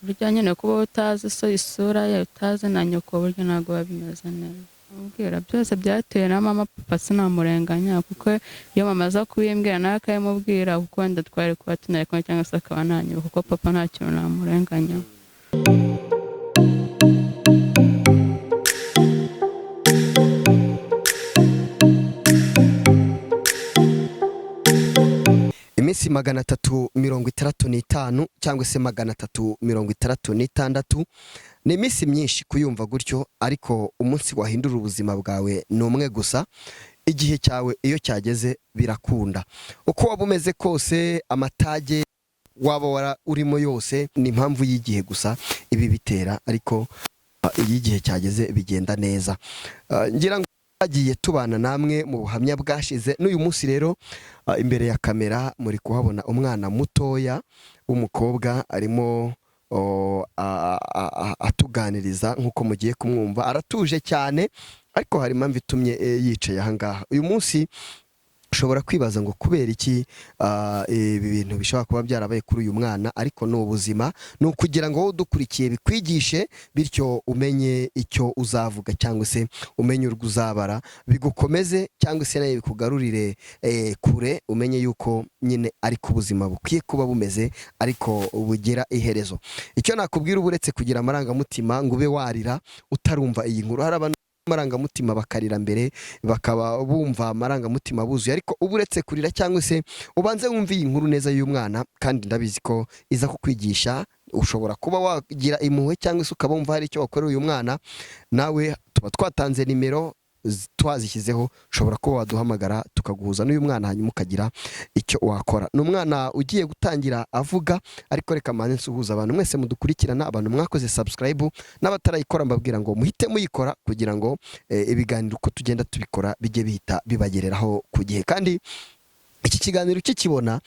burya nyine kuba utazi so isura ye utazi na nyoko burya ntabwo biba bimeze neza. Amubwira byose byatewe na mama, papa sinamurenganya kuko iyo mama aza kubimbwira nawe akabimubwira kuko wenda twari kuba tunari kumwe cyangwa se akaba nanyibuka kuko papa nta kintu namurenganya. Iminsi 365 cyangwa se 366 ni iminsi myinshi kuyumva gutyo, ariko umunsi wahindura ubuzima bwawe ni umwe gusa. Igihe cyawe iyo cyageze birakunda, uko waba umeze kose, amatage waba urimo yose, ni impamvu y'igihe gusa ibi bitera, ariko iyo igihe cyageze bigenda neza. Ngira ngo bagiye tubana namwe mu buhamya bwashize, n'uyu munsi rero imbere ya kamera muri kuhabona umwana mutoya w'umukobwa arimo atuganiriza nk'uko mugiye kumwumva. Aratuje cyane, ariko hari impamvu itumye yicaye aha ngaha. Uyu munsi ushobora kwibaza ngo kubera iki ibi bintu bishobora kuba byarabaye kuri uyu mwana, ariko ni ubuzima. Ni ukugira ngo wowe udukurikiye bikwigishe, bityo umenye icyo uzavuga cyangwa se umenye urwo uzabara, bigukomeze cyangwa se nawe bikugarurire kure, umenye yuko nyine ariko ubuzima bukwiye kuba bumeze, ariko bugira iherezo. Icyo nakubwira, uretse kugira amarangamutima ngo ube warira utarumva iyi nkuru. Hari abantu amarangamutima bakarira mbere, bakaba bumva amarangamutima buzuye, ariko uretse kurira cyangwa se ubanze wumva iyi nkuru neza y'umwana, kandi ndabizi ko iza kukwigisha. Ushobora kuba wagira impuhwe cyangwa se ukaba wumva hari icyo wakorera uyu mwana. Nawe tuba twatanze nimero twazishyizeho, ushobora kuba waduhamagara tukaguhuza n'uyu mwana, hanyuma ukagira icyo wakora. Ni umwana ugiye gutangira avuga, ariko reka mane nsuhuza abantu mwese mudukurikirana, abantu mwakoze subscribe n'abatarayikora mbabwira ngo muhite muyikora, kugira ngo ibiganiro uko tugenda tubikora bijye bihita bibagereraho ku gihe. Kandi iki kiganiro ukikibona,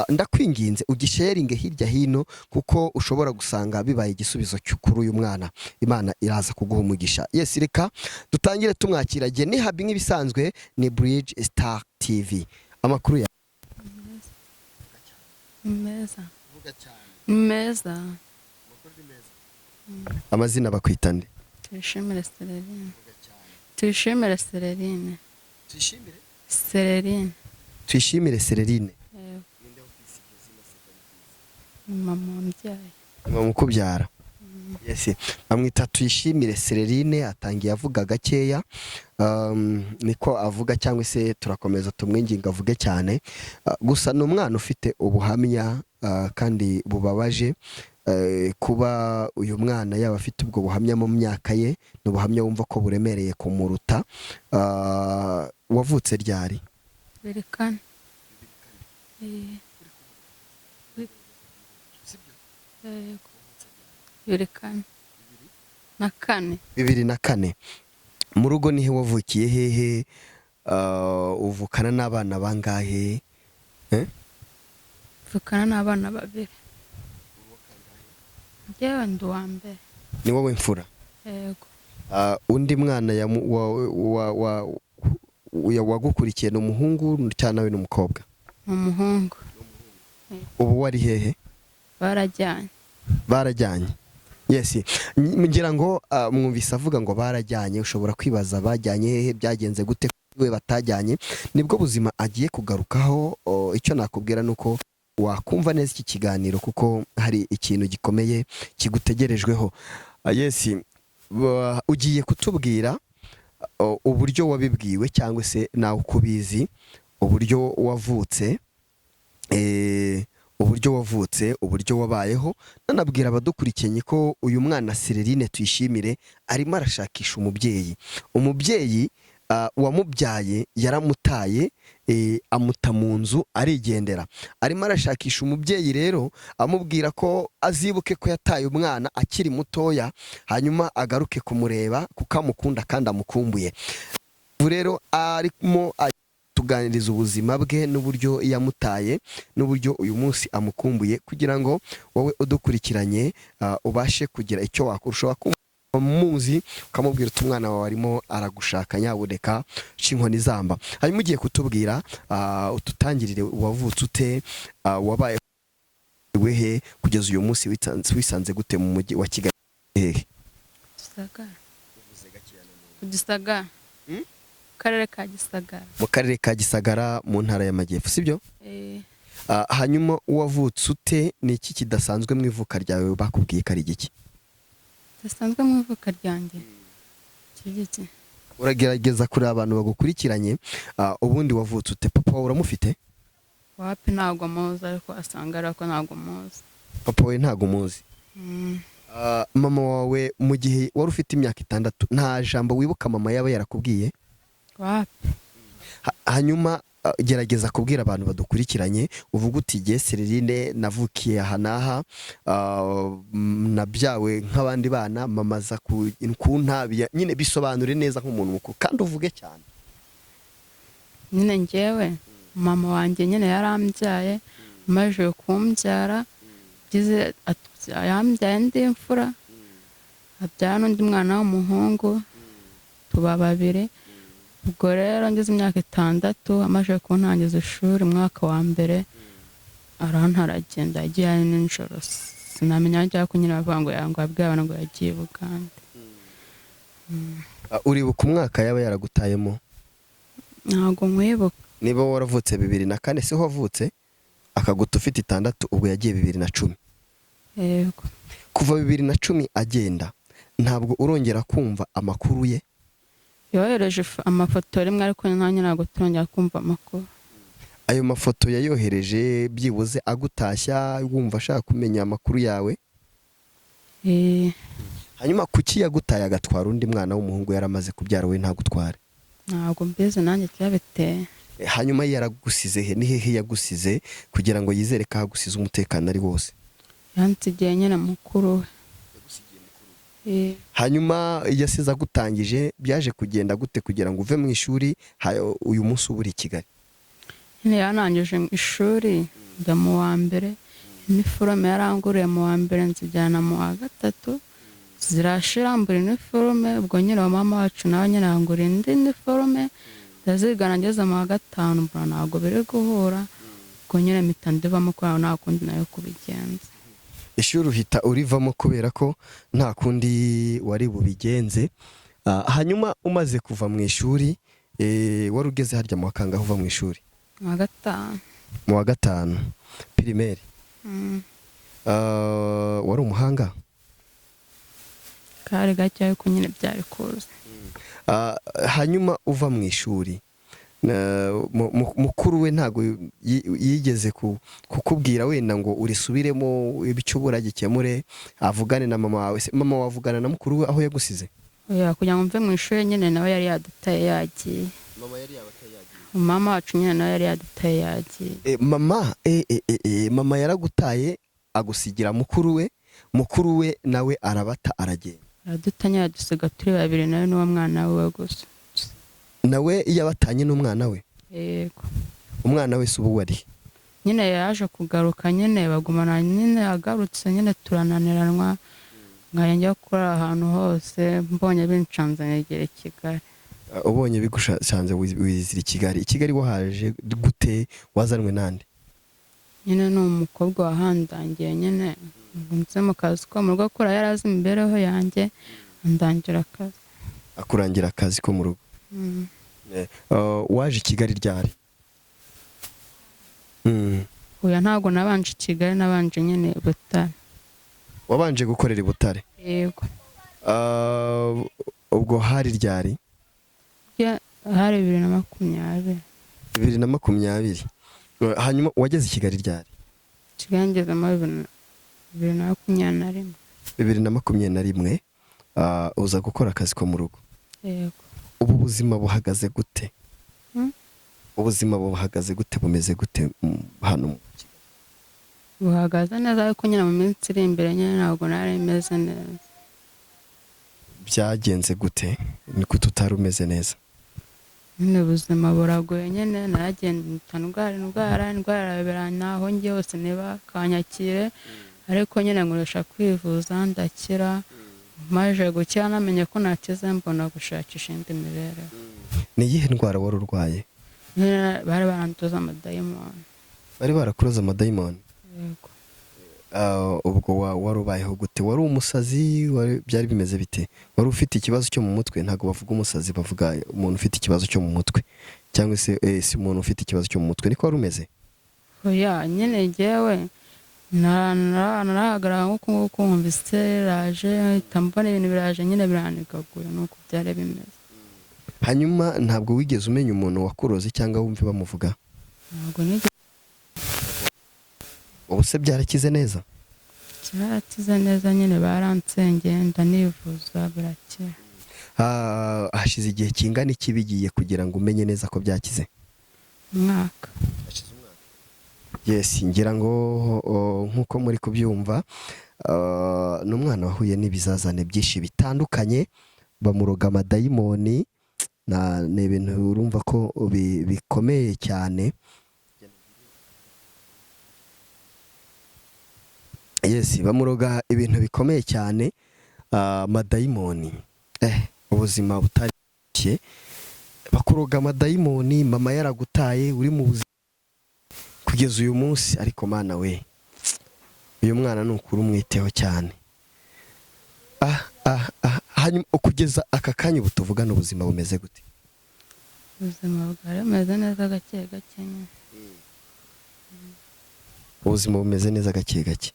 ndakwinginze ugisharinge hirya hino, kuko ushobora gusanga bibaye igisubizo kuri uyu mwana. Imana iraza kuguha umugisha. Yes, reka dutangire tumwakira. Ni habi nk'ibisanzwe, ni Bridge Star TV. Amakuru ya Meza. Meza. Amazina bakwita nde? Tuyishimire Sererine. Tuyishimire Sererine. Sererine. Tuyishimire Sererine. Mama wambyaye. Mama ukubyara. Yes, bamwita Tuyishimire Sererine. Atangiye avuga gakeya, niko avuga, cyangwa se turakomeza tumwinginga avuge cyane. Gusa ni umwana ufite ubuhamya kandi bubabaje. Kuba uyu mwana yaba afite ubwo buhamya mu myaka ye, ni ubuhamya wumva ko buremereye kumuruta. Wavutse ryari? Berekana. Berekana. Na kane. 2004. Mu rugo nihe wavukiye hehe? Uvukana n'abana bangahe? Vukana n'abana babiri. Njyewe ndi uwa mbere. Ni wowe mfura? Yego. Undi mwana wagukurikiye ni umuhungu cyangwa we n'umukobwa? Umuhungu. Ubu wari hehe? Barajyanye. Barajyanye. Yes, ngira ngo mwumvise avuga ngo barajyanye. Ushobora kwibaza bajyanye hehe, byagenze gute we batajyanye? Nibwo buzima agiye kugarukaho. Icyo nakubwira nuko wakumva neza iki kiganiro, kuko hari ikintu gikomeye kigutegerejweho. Yes, ugiye kutubwira uburyo wabibwiwe, cyangwa se nawe ukubizi, uburyo wavutse, uburyo wabayeho. Nanabwira abadukurikiye ko uyu mwana Sererine Tuyishimire arimo arashakisha umubyeyi. Umubyeyi wamubyaye yaramutaye, amuta mu nzu arigendera. Arimo arashakisha umubyeyi rero, amubwira ko azibuke ko yataye umwana akiri mutoya, hanyuma agaruke kumureba kuko amukunda kandi amukumbuye. Ubu rero arimo tuganiriza ubuzima bwe n'uburyo yamutaye, n'uburyo uyu munsi amukumbuye, kugira ngo wowe udukurikiranye ubashe kugira icyo wakurushaho muzi, ukamubwira uti umwana wawe arimo aragushaka, nyabuneka c'inkoni zamba. Hanyuma ugiye kutubwira ututangirire wavutse ute, wabaye he kugeza uyu munsi wisanze gute mu mujyi wa Kigali hehe? Gisagara. Ku Gisagara. Karere ka Gisagara. Mu karere ka Gisagara mu ntara y'Amajyepfo sibyo? Hanyuma uwavutse ute, ni iki kidasanzwe mu ivuka ryawe bakubwiye ko ari igiki? Kidasanzwe mu ivuka ryanjye kigiki? Uragerageza kuri abantu bagukurikiranye, ubundi wavutse ute? Papa wawe uramufite? Wapi ntago muzi, ariko asanga ariko ntago muzi. Papa wawe ntago muzi? Mama wawe mu gihe wari ufite imyaka 6 nta jambo wibuka mama yaba yarakubwiye? Wapi. Hanyuma gerageza kubwira abantu badukurikiranye, uvuga uti Gesererine navukiye aha naha, nabyawe nk'abandi bana, mama za ku ntabiya, nyine bisobanure neza nk'umuntu mukuru kandi uvuge cyane. Nyine njyewe mama wanjye nyine yarambyaye, amaze kumbyara yambyaye ndi imfura, abyara n'undi mwana w'umuhungu, tuba babiri. Ubwo rero ngeze imyaka 6 amaze kuntangiza ishuri mwaka wa mbere, aragenda yagiye nijoro, sinamenya njya kunyira bavuga ngo abwiye abantu ngo yagiye Bugande. Uribuka umwaka yaba yaragutayemo? Ntago nkwibuka. Niba waravutse 2004 se wavutse akaguta ufite 6, ubwo yagiye 2010. Yego. Kuva 2010 agenda ntabwo urongera kumva amakuru ye? Yohereje amafoto rimwe, ariko nanjye ntabwo turongera kumva amakuru. Ayo mafoto yayohereje byibuze agutashya, wumva ashaka kumenya amakuru yawe? Hanyuma kuki yagutaye agatwara undi mwana w'umuhungu yaramaze kubyara, we ntagutware? ntabwo mbizi nanjye cyabiteye. Hanyuma yaragusize he? Ni hehe yagusize kugira ngo yizere ko agusize umutekano ari wose? Yansigiye nyine mukuru we. Hanyuma yasize agutangije, byaje kugenda gute kugira ngo uve mu ishuri uyu munsi uburi Kigali? Nyine yanangije mu ishuri njya mu wa mbere, iniforume yaranguriye mu wa mbere nzijyana mu wa gatatu, zirashira mbura iniforume. Ubwo nyine mama wacu nawe nyine yanguriye indi iniforume, ndazigana ngeze mu wa gatanu mbona ntabwo biri guhura. Ubwo nyine mpita ndivamo kubera nta kundi nayo kubigenza. Ishuri uhita urivamo kubera ko nta kundi wari bubigenze. Hanyuma umaze kuva mu ishuri, wari ugeze harya mu wakangaho uva mu ishuri? Mu wa gatanu. Mu wa gatanu primaire. Wari umuhanga? Kari gake ariko nyine byari kuza. Hanyuma uva mu ishuri, mukuru we ntago yigeze kukubwira wenda ngo urisubiremo ibicyo buragikemure, avugane na mama wawe? Mama wavugana na mukuru we aho yagusize? Oya, kugira ngo mve mu ishuri nyine nawe yari yadutaye yagiye. Mama yari yabataye yagiye? Mama wacu nyine nawe yari yadutaye yagiye. Mama yaragutaye agusigira mukuru we, mukuru we nawe arabata aragenda. Aradutanya yadusiga turi babiri, nawe n'uwo mwana we gusa. Nawe yabatanye n'umwana we? Yego. Umwana we se ubu wari? Nyine yaje kugaruka, nyine bagumana, nyine agarutse nyine turananiranwa, nkajya kuri ahantu hose, mbonye bincanze negera Kigali. Ubonye bigushanze wizira Kigali? Kigali wahaje gute? Wazanwe nande? Nyine ni umukobwa wahandangiye, nyine nze mu kazi ko mu rugo, kora yarazi imibereho yanjye, andangira akazi. Akurangira akazi ko mu rugo? Waje Kigali ryari? Oya, ntabwo nabanje Kigali, nabanje nyine Butare. Wabanje gukorera i Butare? Yego. Ubwo hari ryari? Hari 2020. 2020. Hanyuma wageze i Kigali ryari? Kigali ngeze muri 2021. 2021 uza gukora akazi ko mu rugo? Yego. Ubu buzima buhagaze gute? Ubuzima buhagaze gute, bumeze gute hano? Buhagaze neza, ariko nyine mu minsi iri imbere nyine ntabwo nari meze neza. Byagenze gute niko tutari umeze neza? Nyine ubuzima buragoye, nyine naragenda indwara birana aho ngiye hose niba kanyakire, ariko nyine ngurisha kwivuza ndakira. Maje gukira namenye ko nakize, mbona gushakisha indi mibereho. Ni iyihe ndwara wari urwaye? Bari baranduza amadayimoni. Bari barakuroza amadayimoni? Yego. ubwo wari ubayeho gute? Wari umusazi? Byari bimeze bite? Wari ufite ikibazo cyo mu mutwe? Ntabwo bavuga umusazi, bavuga umuntu ufite ikibazo cyo mu mutwe, cyangwa se si umuntu ufite ikibazo cyo mu mutwe, niko wari umeze? oya nyine njyewe narahagarara nk'uko nguko nkumva ise raje mpita mbona ibintu biraje nyine biranigagura nuko byari bimeze. Hanyuma ntabwo wigeze umenya umuntu wakuroze cyangwa wumve bamuvuga? Ntabwo nigeze. Ubu se byarakize neza? Cyarakize neza nyine baransengeye ndanivuza birakira. Hashize igihe kingana iki bigiye kugira ngo umenye neza ko byakize? Umwaka. Yes, ngira ngo nk'uko muri kubyumva n'umwana wahuye n'ibizazane byinshi bitandukanye, bamuroga amadayimoni, ni ibintu urumva ko bikomeye cyane. Yes, bamuroga ibintu bikomeye cyane, amadayimoni, ubuzima butarishye, bakuroga amadayimoni, mama yaragutaye uri mu buzima kugeza uyu munsi. Ariko mana we, uyu mwana ni ukuri umwiteho cyane. Hanyuma kugeza aka kanya ubu tuvugana ubuzima bumeze gute? Ubuzima bwari bumeze neza gake gake nyine. Ubuzima bumeze neza gake gake.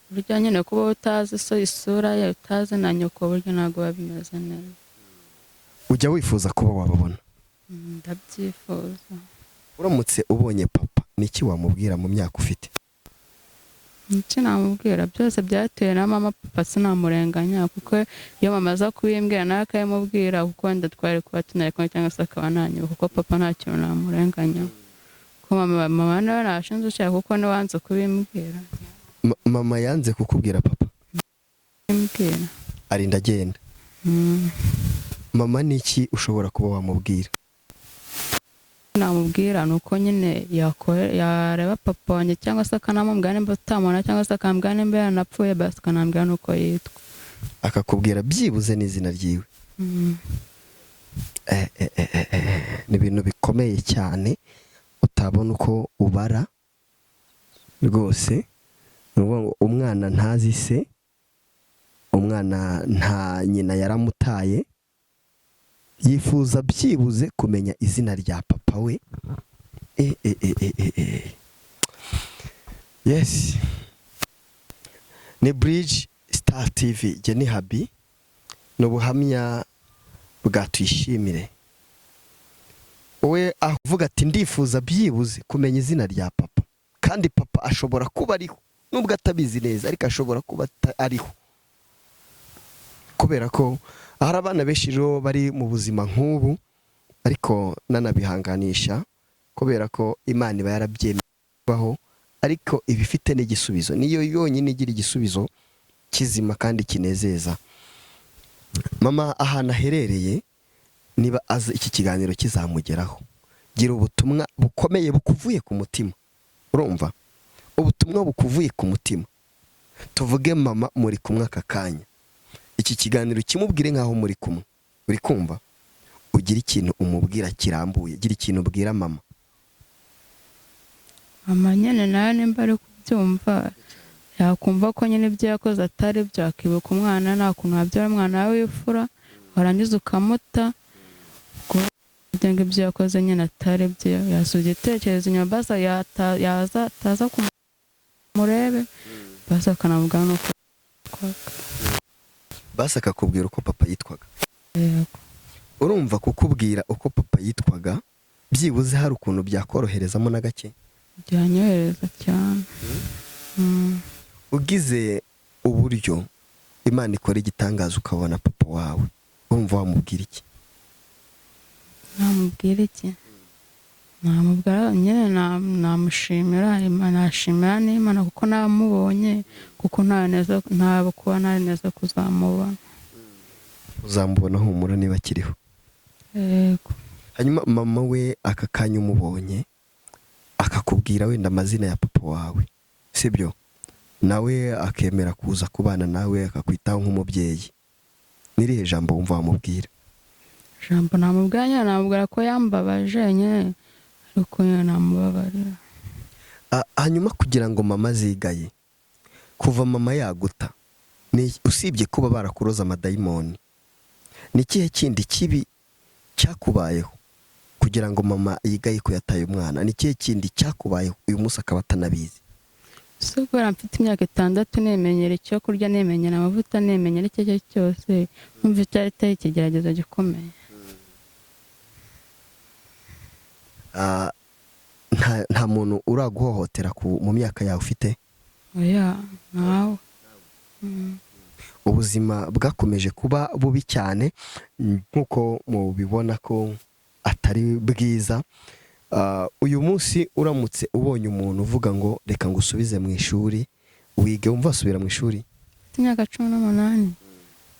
Burya nyine kuba utazi so isura ye, utazi na nyoko, burya ntabwo biba bimeze neza. Ujya wifuza kuba wababona? Ndabyifuza. Uramutse ubonye papa, niki wamubwira mu myaka ufite? Iki namubwira byose byatewe na mama, papa sinamurenganya kuko iyo mama aza kubimbwira nawe akabimubwira kuko wenda twari kuba tunari kumwe cyangwa se akaba nanyiwe, kuko papa nta kintu namurenganya. Kuko mama nawe nashinze ushaka kuko niwe wanze kubimbwira. Mama yanze kukubwira papa? Bimbwira. Arinda agenda. Mama niki ushobora kuba wamubwira? Namubwira nuko nyine yareba papa wanjye cyangwa se akanamubwira nimba utamubona cyangwa se akambwira nimba yanapfuye, basi akanambwira nuko yitwa. Akakubwira byibuze n'izina ryiwe? Ni ibintu bikomeye cyane utabona uko ubara rwose. Umwana ntazi se, umwana nta nyina yaramutaye, yifuza byibuze kumenya izina rya papa we. Yes, ni Bridge Star TV, Jenny Habi, n'ubuhamya bwa Tuyishimire. We avuga ati ndifuza byibuze kumenya izina rya papa, kandi papa ashobora kuba ariho nubwo atabizi neza, ariko ashobora kuba ariho, kubera ko hari abana benshi rero bari mu buzima nk'ubu, ariko nanabihanganisha kubera ko Imana iba yarabyemeye, ariko iba ifite n'igisubizo, niyo yonyine igira igisubizo kizima kandi kinezeza. Mama ahantu aherereye, niba aza iki kiganiro kizamugeraho, gira ubutumwa bukomeye bukuvuye ku mutima. Urumva? Ubutumwa bukuvuye ku mutima. Tuvuge mama muri kumwe aka kanya, iki kiganiro kimubwire nkaho muri kumwe, uri kumva? Ugira ikintu umubwira kirambuye, gira ikintu ubwira mama. Mama nyine nawe nimba ari kubyumva, yakumva ko nyine ibyo yakoze atari byo, akibuka umwana, nta kuntu wabyara umwana wawe w'ifura warangiza ukamuta, kugira ngo ibyo yakoze nyine atari byo, yasubiza igitekerezo inyuma, basa yaza ataza kumurebe, basa akanavuga nuko yitwaga. Basa akakubwira uko papa yitwaga? Yego. Urumva kukubwira uko papa yitwaga byibuze hari ukuntu byakoroherezamo na gake? Byanyohereza cyane. Ugize uburyo Imana ikora igitangaza ukabona papa wawe, urumva wamubwira iki? Namubwira iki? Namubwira nyine namushimira, nashimira n'Imana kuko namubonye, kuko ntabwo kuba nari neza kuzamubona. Uzamubona humura niba akiriho. Yego. Hanyuma mama we aka kanya umubonye akakubwira wenda amazina ya papa wawe, sibyo? Nawe akemera kuza kubana nawe akakwitaho nk'umubyeyi, nirihe jambo wumva wamubwira? Jambo namubwira nyine namubwira ko yambabaje nyine, ariko nyine namubabarira. Hanyuma kugira ngo mama azigaye, kuva mama yaguta, usibye kuba barakuroza amadayimoni, ni ikihe kindi kibi cyakubayeho kugira ngo mama yigaye ko yataye umwana? Ni ikihe kindi cyakubayeho uyu munsi akaba atanabizi? so kubera mfite imyaka 6 nemenyera icyo kurya, nemenyera amavuta, nemenyera icyo cyo cyose, numva cyari ikigeragezo gikomeye. Nta muntu uraguhohotera mu myaka yawe ufite? Oya, nawe. Ubuzima bwakomeje kuba bubi cyane nk'uko mubibona ko atari bwiza. Uyu munsi uramutse ubonye umuntu uvuga ngo reka ngusubize mu ishuri wige, wumva wasubira mu ishuri? Imyaka 18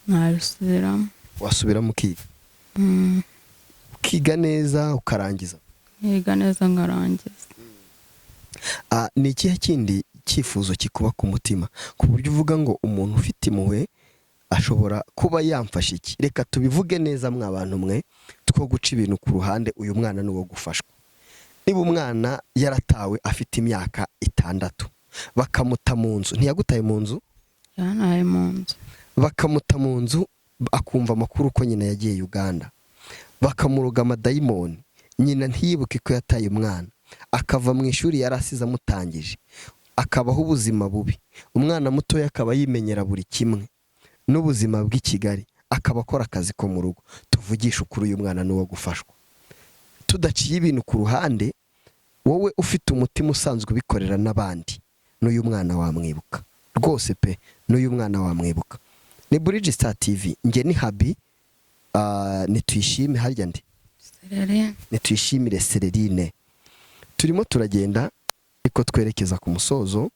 ntabisubiramo. Wasubiramo ukiga? Ukiga neza ukarangiza? Yiga neza ngarangiza. Ni ikihe kindi cyifuzo kikuba ku mutima ku buryo uvuga ngo umuntu ufite impuhwe ashobora kuba yamfasha iki? Reka tubivuge neza mw'abantu mwe, two guca ibintu ku ruhande. Uyu mwana ni uwo gufashwa. Niba umwana yaratawe afite imyaka 6 bakamuta mu nzu, ntiyagutaye mu nzu? Yanaye mu nzu. Bakamuta mu nzu akumva amakuru ko nyina yagiye Uganda, bakamuroga amadayimoni, nyina ntiyibuke ko yataye umwana, akava mu ishuri yari asize amutangije, akabaho ubuzima bubi. Umwana mutoya akaba yimenyera buri kimwe n'ubuzima bw'i Kigali, akaba akora akazi ko mu rugo. Tuvugisha ukuri, uyu mwana ni uwo gufashwa. Tudaciye ibintu ku ruhande, wowe ufite umutima usanzwe ubikorera n'abandi, n'uyu mwana wamwibuka rwose pe, n'uyu mwana wamwibuka. Ni Bridge Star TV, nge ni Habi, nitwishime harya ndi Sererine. Nitwishimire Sererine. Turimo turagenda ariko twerekeza ku musozo,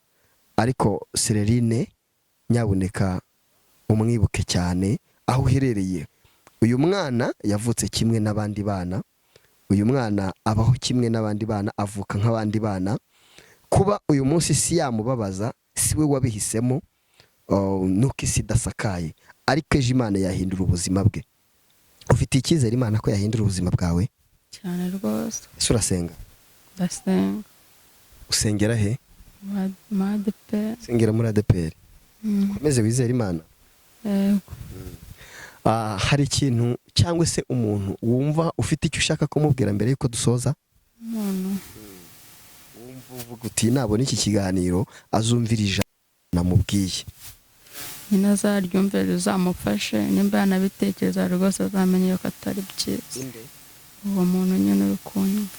ariko Sererine nyabuneka umwibuke cyane aho uherereye. Uyu mwana yavutse kimwe n'abandi bana, uyu mwana abaho kimwe n'abandi bana, avuka nk'abandi bana. Kuba uyu munsi si yamubabaza, si we wabihisemo, nuko isi idasakaye, ariko ejo Imana yahindura ubuzima bwe. Ufite icyizere Imana ko yahindura ubuzima bwawe? Cyane rwose. Ese urasenga? Ndasenga. Usengera he? ADEPR. Sengera muri ADEPR. Komeze wizere Imana. Yego. Hari ikintu cyangwa se umuntu wumva ufite icyo ushaka kumubwira mbere yuko dusoza? Umuntu wumva uvuga uti nabona iki kiganiro azumvirije namubwiye, nyina azaryumvira uzamufashe, nimba yanabitekereza rwose azamenye ko atari byiza. Uwo muntu nyine uri kunyumva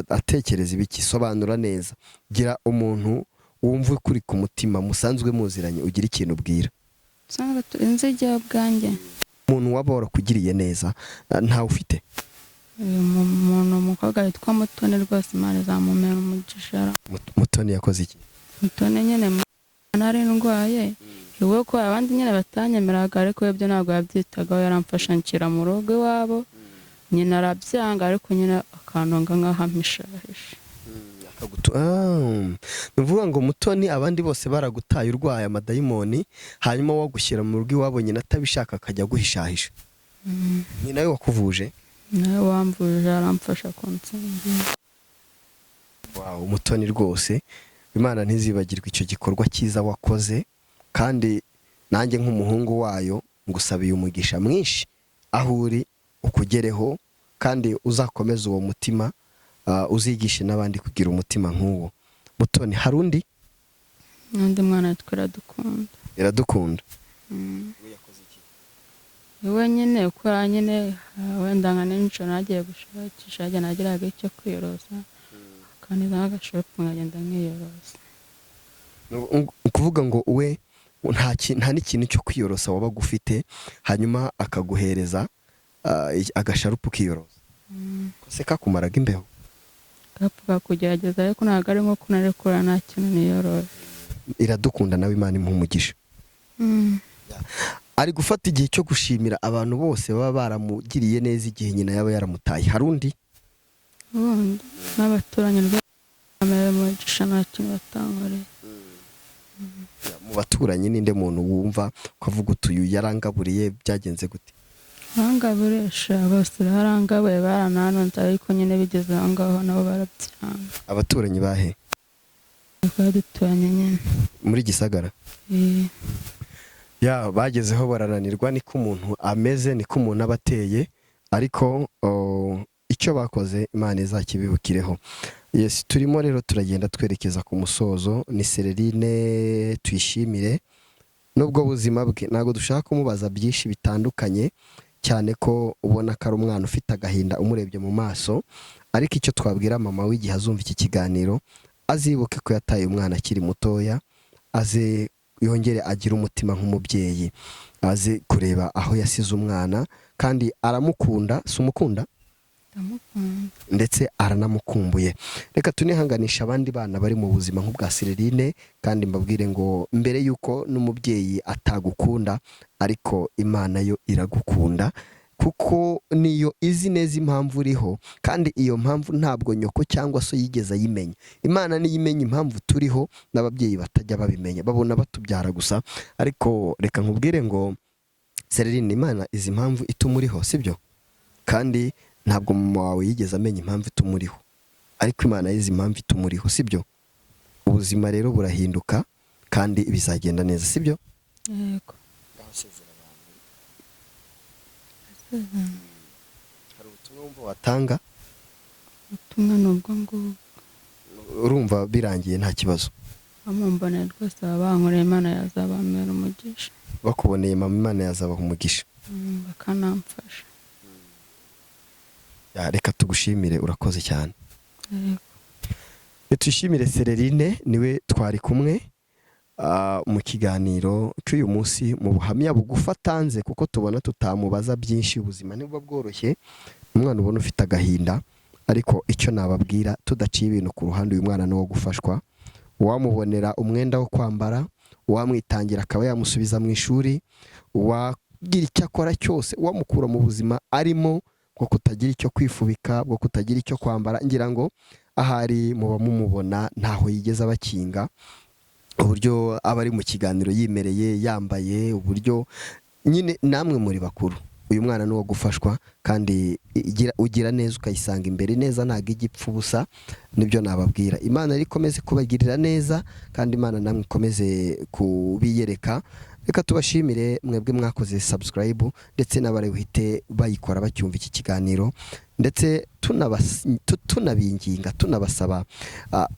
atekereza ibiki? Sobanura neza. Gira umuntu wumva kuri ku mutima, musanzwe muziranye, ugira ikintu ubwira. Sanga inzige ubwanjye. Umuntu waba warakugiriye neza ntawe ufite? Umuntu umukobwa witwa Mutoni rwose Imana izamumera umugisha. Mutoni yakoze iki? Mutoni nyine nari ndwaye, iwe ko abandi nyine batanyemeraga, ariko ibyo ntabwo yabyitagaho, yaramfasha nshyira mu rugo iwabo, nyina arabyanga, ariko nyine akanonga nk'ahampishahisha. Nuvuga ngo Mutoni abandi bose baragutaye urwaye amadayimoni, hanyuma wagushyira mu rugo iwabo, nyina atabishaka akajya guhishahisha. Ni nawe wakuvuje? Nawe wamvuje, aramfasha kunsengera. Wow, Mutoni rwose Imana ntizibagirwe icyo gikorwa cyiza wakoze, kandi nanjye nk'umuhungu wayo ngusabiye umugisha mwinshi aho uri, ukugereho, kandi uzakomeze uwo mutima, uzigishe n'abandi kugira umutima nk'uwo. Mutoni, hari undi? N'undi mwana Iradukunda. Iradukunda. Iwe nyine ukora nyine, wenda nka n'inshuro nagiye gushakisha, ajya nagiraga icyo kwiyoroza, kandi n'agashopu nkagenda nkiyoroza. Ukuvuga ngo we nta n'ikintu cyo kwiyorosa wabaga ufite, hanyuma akaguhereza agasharupu ukiyoroza. Kose kakumaraga imbeho? Kapfa kugerageza, ariko ntabwo ari nko kunarekura, nta kintu niyoroza. Iradukunda nawe Imana imumugisha. Ari gufata igihe cyo gushimira abantu bose baba baramugiriye neza igihe nyina yaba yaramutaye. Hari undi? Ubundi n'abaturanyi umugisha nta kintu batankoreye. Mu baturanyi ninde muntu wumva ukavuga utuyu yarangaburiye, byagenze gute? Barangaburisha bose, barangabuye, barananonze, ariko nyine bigeze aho ngaho nabo barabyanga. Abaturanyi bahe? twari duturanye nyine. muri Gisagara. Ya bagezeho barananirwa, niko umuntu ameze, niko umuntu aba ateye, ariko icyo bakoze Imana izakibibukireho. Yes, turimo rero turagenda twerekeza ku musozo. Ni Celerine tuyishimire, nubwo buzima bwe ntabwo dushaka kumubaza byinshi bitandukanye, cyane ko ubona ko ari umwana ufite agahinda umurebye mu maso, ariko icyo twabwira mama w'igihe azumva iki kiganiro, azibuke ko yataye umwana akiri mutoya, aze yongere agira umutima nk'umubyeyi, aze kureba aho yasize umwana, kandi aramukunda, si umukunda ndetse aranamukumbuye. Reka tunihanganisha abandi bana bari mu buzima nk'ubwa Celerine, kandi mbabwire ngo mbere yuko n'umubyeyi atagukunda, ariko Imana yo iragukunda, kuko niyo izi neza impamvu uriho, kandi iyo mpamvu ntabwo nyoko cyangwa so yigeze ayimenya. Imana niyo imenya impamvu turiho, n'ababyeyi batajya babimenya, babona batubyara gusa. Ariko reka nkubwire ngo Celerine, Imana izi impamvu ituma uriho, sibyo? Kandi ntabwo mama wawe yigeze amenya impamvu ituma uriho, ariko Imana yizi impamvu ituma uriho, sibyo? Ubuzima rero burahinduka kandi bizagenda neza, sibyo? Yego. Hari ubutumwa wumva watanga? Ubutumwa ni ubwo ngubwo. Urumva birangiye nta kibazo? Bamumbonera rwose bankoreye, Imana yazabamera umugisha. Bakuboneye mama, Imana yazabaha umugisha. Bakanamfasha. Reka tugushimire, urakoze cyane. Yego. Tuyishimire Celerine niwe twari kumwe mu kiganiro cy'uyu munsi, mu buhamya bugufa atanze, kuko tubona tutamubaza byinshi, ubuzima nibwo bworoshye, umwana ubona ufite agahinda. Ariko icyo nababwira, tudaciye ibintu ku ruhande, uyu mwana ni uwo gufashwa. Uwamubonera umwenda wo kwambara, uwamwitangira akaba yamusubiza mu ishuri, uwagira icyo akora cyose, uwamukura mu buzima arimo bwo kutagira icyo kwifubika, bwo kutagira icyo kwambara, ngira ngo ahari muba mumubona ntaho yigeze abakinga, uburyo aba ari mu kiganiro yimereye, yambaye, uburyo nyine namwe muri bakuru. Uyu mwana ni uwo gufashwa, kandi ugira neza ukayisanga imbere neza, ntabwo igipfa ubusa. Nibyo nababwira. Imana ikomeze kubagirira neza, kandi Imana namwe ikomeze kubiyereka. Reka tubashimire mwebwe mwakoze subscribe, ndetse n'abari buhite bayikora bacyumva iki kiganiro, ndetse tunabinginga, tunabasaba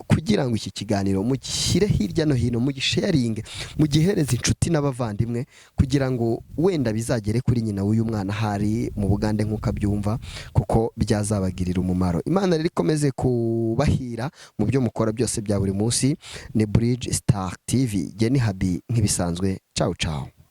kugira ngo iki kiganiro mugishyire hirya no hino, mugisharinge, mugihereze inshuti n'abavandimwe, kugira ngo wenda bizagere kuri nyina w'uyu mwana hari mu Bugande nk'uko abyumva, kuko byazabagirira umumaro. Imana rero ikomeze kubahira mu byo mukora byose bya buri munsi. Ni Bridge Star TV, Jenny Habi nk'ibisanzwe. Ciao ciao.